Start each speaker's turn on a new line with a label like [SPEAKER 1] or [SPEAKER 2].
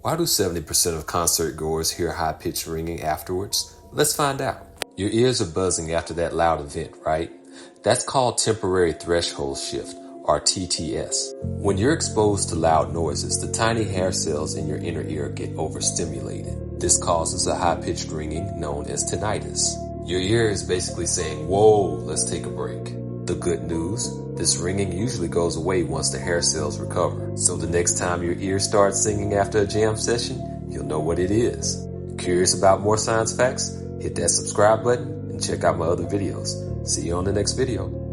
[SPEAKER 1] Why do 70% of concert goers hear high-pitched ringing afterwards? Let's find out. Your ears are buzzing after that loud event, right? That's called temporary threshold shift, or TTS. When you're exposed to loud noises, the tiny hair cells in your inner ear get overstimulated. This causes a high-pitched ringing known as tinnitus. Your ear is basically saying, "Whoa, let's take a break." The good news, this ringing usually goes away once the hair cells recover. So the next time your ear starts singing after a jam session, you'll know what it is. Curious about more science facts? Hit that subscribe button and check out my other videos. See you on the next video.